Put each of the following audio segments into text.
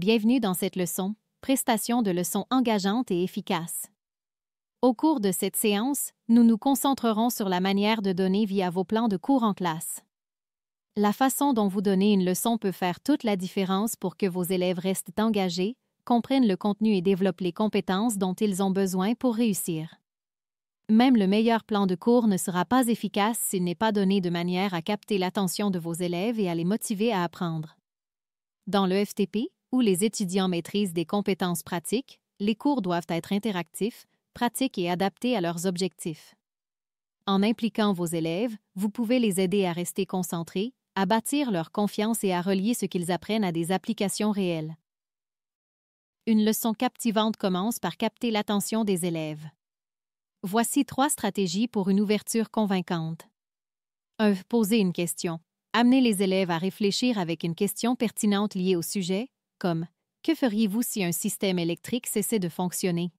Bienvenue dans cette leçon, prestation de leçons engageante et efficace. Au cours de cette séance, nous nous concentrerons sur la manière de donner via vos plans de cours en classe. La façon dont vous donnez une leçon peut faire toute la différence pour que vos élèves restent engagés, comprennent le contenu et développent les compétences dont ils ont besoin pour réussir. Même le meilleur plan de cours ne sera pas efficace s'il n'est pas donné de manière à capter l'attention de vos élèves et à les motiver à apprendre. Dans le FTP, où les étudiants maîtrisent des compétences pratiques, les cours doivent être interactifs, pratiques et adaptés à leurs objectifs. En impliquant vos élèves, vous pouvez les aider à rester concentrés, à bâtir leur confiance et à relier ce qu'ils apprennent à des applications réelles. Une leçon captivante commence par capter l'attention des élèves. Voici 3 stratégies pour une ouverture convaincante. 1. Poser une question. Amenez les élèves à réfléchir avec une question pertinente liée au sujet, comme « Que feriez-vous si un système électrique cessait de fonctionner? »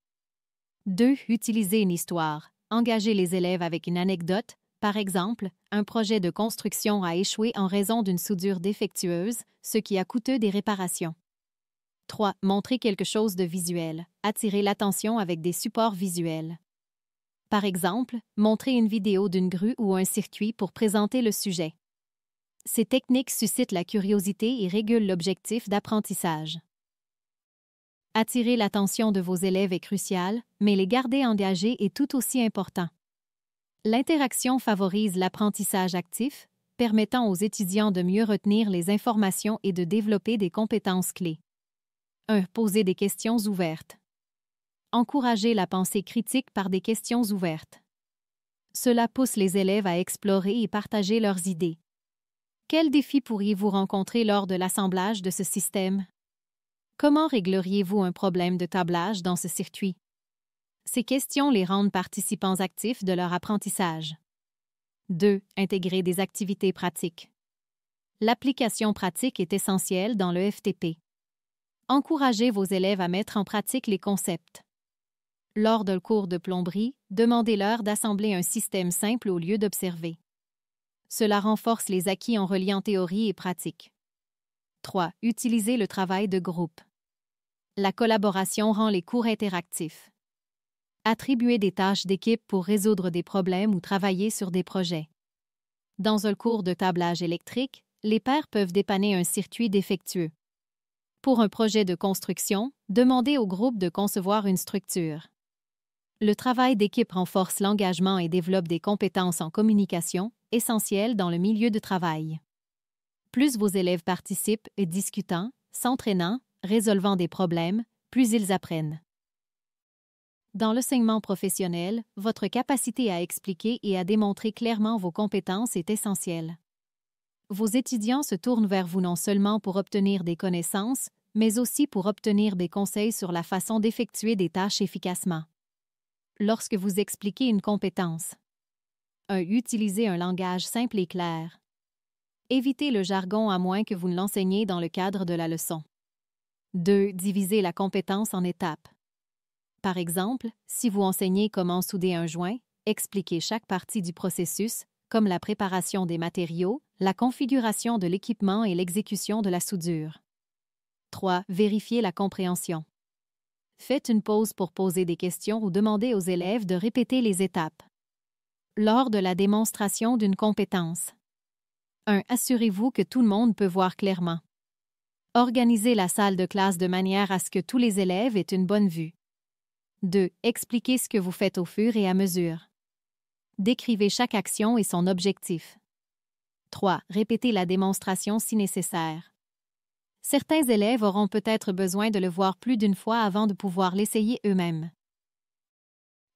2. Utilisez une histoire. Engagez les élèves avec une anecdote. Par exemple, un projet de construction a échoué en raison d'une soudure défectueuse, ce qui a coûté des réparations. 3. Montrez quelque chose de visuel. Attirez l'attention avec des supports visuels. Par exemple, montrez une vidéo d'une grue ou un circuit pour présenter le sujet. Ces techniques suscitent la curiosité et régulent l'objectif d'apprentissage. Attirer l'attention de vos élèves est crucial, mais les garder engagés est tout aussi important. L'interaction favorise l'apprentissage actif, permettant aux étudiants de mieux retenir les informations et de développer des compétences clés. 1. Poser des questions ouvertes. Encouragez la pensée critique par des questions ouvertes. Cela pousse les élèves à explorer et partager leurs idées. Quels défis pourriez-vous rencontrer lors de l'assemblage de ce système? Comment régleriez-vous un problème de câblage dans ce circuit? Ces questions les rendent participants actifs de leur apprentissage. 2. Intégrer des activités pratiques. L'application pratique est essentielle dans le FTP. Encouragez vos élèves à mettre en pratique les concepts. Lors d'un cours de plomberie, demandez-leur d'assembler un système simple au lieu d'observer. Cela renforce les acquis en reliant théorie et pratique. 3. Utilisez le travail de groupe. La collaboration rend les cours interactifs. Attribuez des tâches d'équipe pour résoudre des problèmes ou travailler sur des projets. Dans un cours de câblage électrique, les pairs peuvent dépanner un circuit défectueux. Pour un projet de construction, demandez au groupe de concevoir une structure. Le travail d'équipe renforce l'engagement et développe des compétences en communication, essentielles dans le milieu de travail. Plus vos élèves participent, discutant, s'entraînant, résolvant des problèmes, plus ils apprennent. Dans l'enseignement professionnel, votre capacité à expliquer et à démontrer clairement vos compétences est essentielle. Vos étudiants se tournent vers vous non seulement pour obtenir des connaissances, mais aussi pour obtenir des conseils sur la façon d'effectuer des tâches efficacement. Lorsque vous expliquez une compétence. 1. Utilisez un langage simple et clair. Évitez le jargon à moins que vous ne l'enseigniez dans le cadre de la leçon. 2. Divisez la compétence en étapes. Par exemple, si vous enseignez comment souder un joint, expliquez chaque partie du processus, comme la préparation des matériaux, la configuration de l'équipement et l'exécution de la soudure. 3. Vérifiez la compréhension. Faites une pause pour poser des questions ou demandez aux élèves de répéter les étapes. Lors de la démonstration d'une compétence. 1. Assurez-vous que tout le monde peut voir clairement. Organisez la salle de classe de manière à ce que tous les élèves aient une bonne vue. 2. Expliquez ce que vous faites au fur et à mesure. Décrivez chaque action et son objectif. 3. Répétez la démonstration si nécessaire. Certains élèves auront peut-être besoin de le voir plus d'une fois avant de pouvoir l'essayer eux-mêmes.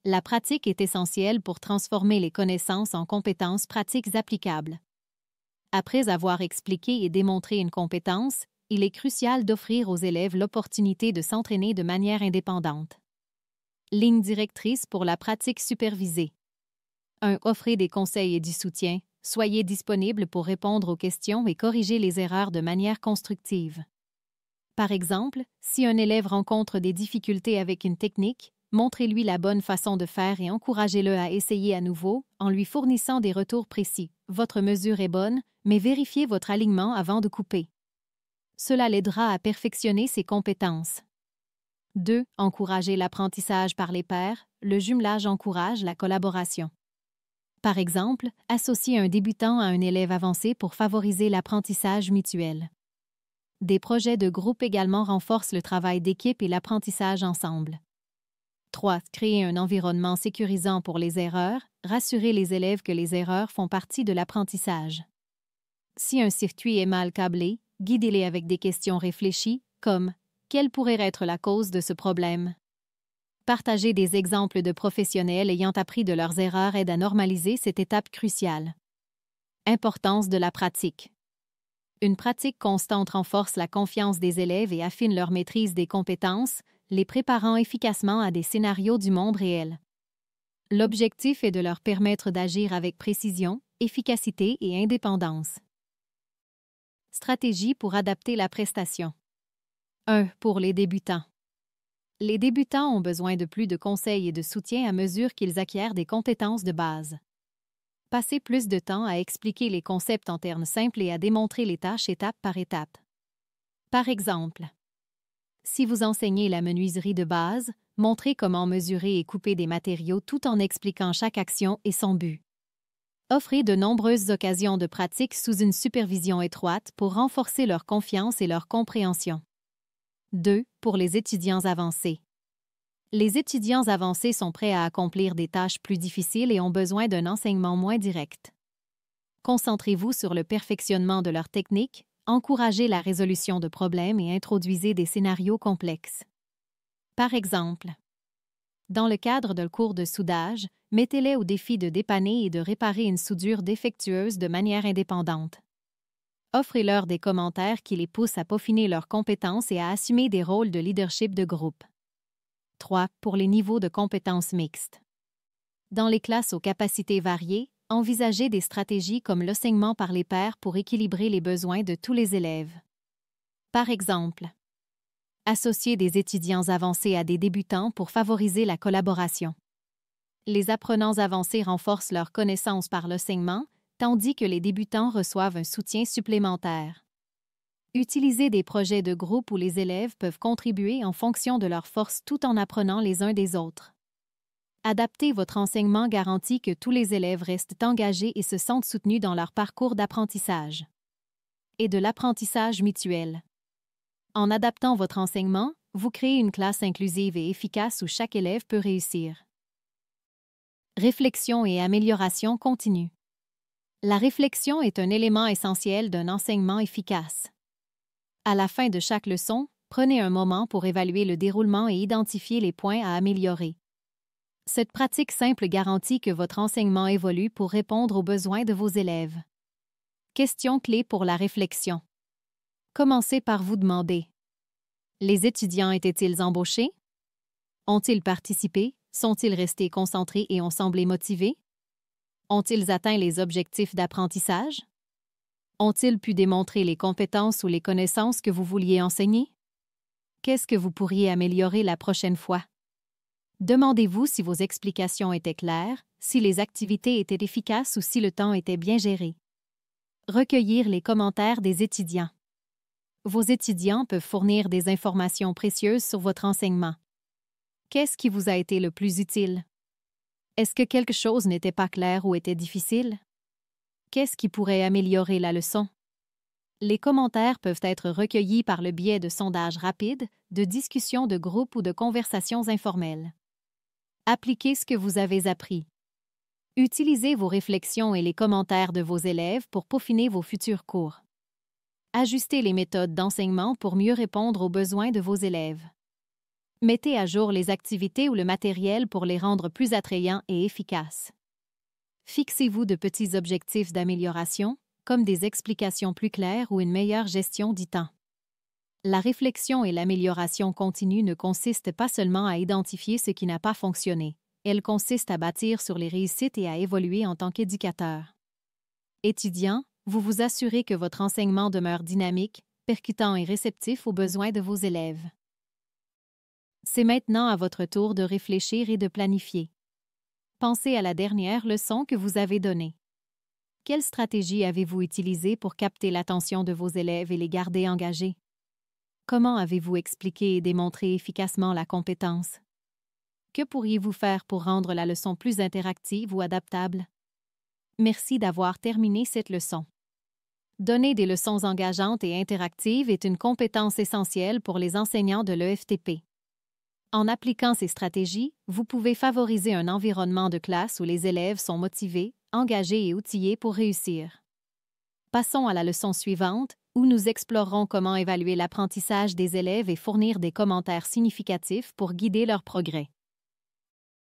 La pratique est essentielle pour transformer les connaissances en compétences pratiques applicables. Après avoir expliqué et démontré une compétence, il est crucial d'offrir aux élèves l'opportunité de s'entraîner de manière indépendante. Ligne directrice pour la pratique supervisée. 1. Offrez des conseils et du soutien. Soyez disponible pour répondre aux questions et corriger les erreurs de manière constructive. Par exemple, si un élève rencontre des difficultés avec une technique, montrez-lui la bonne façon de faire et encouragez-le à essayer à nouveau en lui fournissant des retours précis. Votre mesure est bonne, mais vérifiez votre alignement avant de couper. Cela l'aidera à perfectionner ses compétences. 2. Encourager l'apprentissage par les pairs. Le jumelage encourage la collaboration. Par exemple, associer un débutant à un élève avancé pour favoriser l'apprentissage mutuel. Des projets de groupe également renforcent le travail d'équipe et l'apprentissage ensemble. 3. Créer un environnement sécurisant pour les erreurs. Rassurer les élèves que les erreurs font partie de l'apprentissage. Si un circuit est mal câblé, guidez-les avec des questions réfléchies, comme « Quelle pourrait être la cause de ce problème ?» Partager des exemples de professionnels ayant appris de leurs erreurs aide à normaliser cette étape cruciale. Importance de la pratique. Une pratique constante renforce la confiance des élèves et affine leur maîtrise des compétences, les préparant efficacement à des scénarios du monde réel. L'objectif est de leur permettre d'agir avec précision, efficacité et indépendance. Stratégie pour adapter la prestation. 1. Pour les débutants. Les débutants ont besoin de plus de conseils et de soutien à mesure qu'ils acquièrent des compétences de base. Passez plus de temps à expliquer les concepts en termes simples et à démontrer les tâches étape par étape. Par exemple, si vous enseignez la menuiserie de base, montrez comment mesurer et couper des matériaux tout en expliquant chaque action et son but. Offrez de nombreuses occasions de pratique sous une supervision étroite pour renforcer leur confiance et leur compréhension. 2. Pour les étudiants avancés. Les étudiants avancés sont prêts à accomplir des tâches plus difficiles et ont besoin d'un enseignement moins direct. Concentrez-vous sur le perfectionnement de leurs techniques, encouragez la résolution de problèmes et introduisez des scénarios complexes. Par exemple, dans le cadre d'un cours de soudage, mettez-les au défi de dépanner et de réparer une soudure défectueuse de manière indépendante. Offrez-leur des commentaires qui les poussent à peaufiner leurs compétences et à assumer des rôles de leadership de groupe. 3. Pour les niveaux de compétences mixtes. Dans les classes aux capacités variées, envisagez des stratégies comme l'enseignement par les pairs pour équilibrer les besoins de tous les élèves. Par exemple, associer des étudiants avancés à des débutants pour favoriser la collaboration. Les apprenants avancés renforcent leurs connaissances par l'enseignement, tandis que les débutants reçoivent un soutien supplémentaire. Utilisez des projets de groupe où les élèves peuvent contribuer en fonction de leurs forces tout en apprenant les uns des autres. Adapter votre enseignement garantit que tous les élèves restent engagés et se sentent soutenus dans leur parcours d'apprentissage. Et de l'apprentissage mutuel. En adaptant votre enseignement, vous créez une classe inclusive et efficace où chaque élève peut réussir. Réflexion et amélioration continue. La réflexion est un élément essentiel d'un enseignement efficace. À la fin de chaque leçon, prenez un moment pour évaluer le déroulement et identifier les points à améliorer. Cette pratique simple garantit que votre enseignement évolue pour répondre aux besoins de vos élèves. Question clé pour la réflexion. Commencez par vous demander: les étudiants étaient-ils embauchés? Ont-ils participé? Sont-ils restés concentrés et ont semblé motivés? Ont-ils atteint les objectifs d'apprentissage? Ont-ils pu démontrer les compétences ou les connaissances que vous vouliez enseigner? Qu'est-ce que vous pourriez améliorer la prochaine fois? Demandez-vous si vos explications étaient claires, si les activités étaient efficaces ou si le temps était bien géré. Recueillir les commentaires des étudiants. Vos étudiants peuvent fournir des informations précieuses sur votre enseignement. Qu'est-ce qui vous a été le plus utile? Est-ce que quelque chose n'était pas clair ou était difficile? Qu'est-ce qui pourrait améliorer la leçon? Les commentaires peuvent être recueillis par le biais de sondages rapides, de discussions de groupe ou de conversations informelles. Appliquez ce que vous avez appris. Utilisez vos réflexions et les commentaires de vos élèves pour peaufiner vos futurs cours. Ajustez les méthodes d'enseignement pour mieux répondre aux besoins de vos élèves. Mettez à jour les activités ou le matériel pour les rendre plus attrayants et efficaces. Fixez-vous de petits objectifs d'amélioration, comme des explications plus claires ou une meilleure gestion du temps. La réflexion et l'amélioration continue ne consistent pas seulement à identifier ce qui n'a pas fonctionné, elles consistent à bâtir sur les réussites et à évoluer en tant qu'éducateur. Étudiants, vous vous assurez que votre enseignement demeure dynamique, percutant et réceptif aux besoins de vos élèves. C'est maintenant à votre tour de réfléchir et de planifier. Pensez à la dernière leçon que vous avez donnée. Quelle stratégie avez-vous utilisée pour capter l'attention de vos élèves et les garder engagés? Comment avez-vous expliqué et démontré efficacement la compétence? Que pourriez-vous faire pour rendre la leçon plus interactive ou adaptable? Merci d'avoir terminé cette leçon. Donner des leçons engageantes et interactives est une compétence essentielle pour les enseignants de l'EFTP. En appliquant ces stratégies, vous pouvez favoriser un environnement de classe où les élèves sont motivés, engagés et outillés pour réussir. Passons à la leçon suivante, où nous explorerons comment évaluer l'apprentissage des élèves et fournir des commentaires significatifs pour guider leur progrès.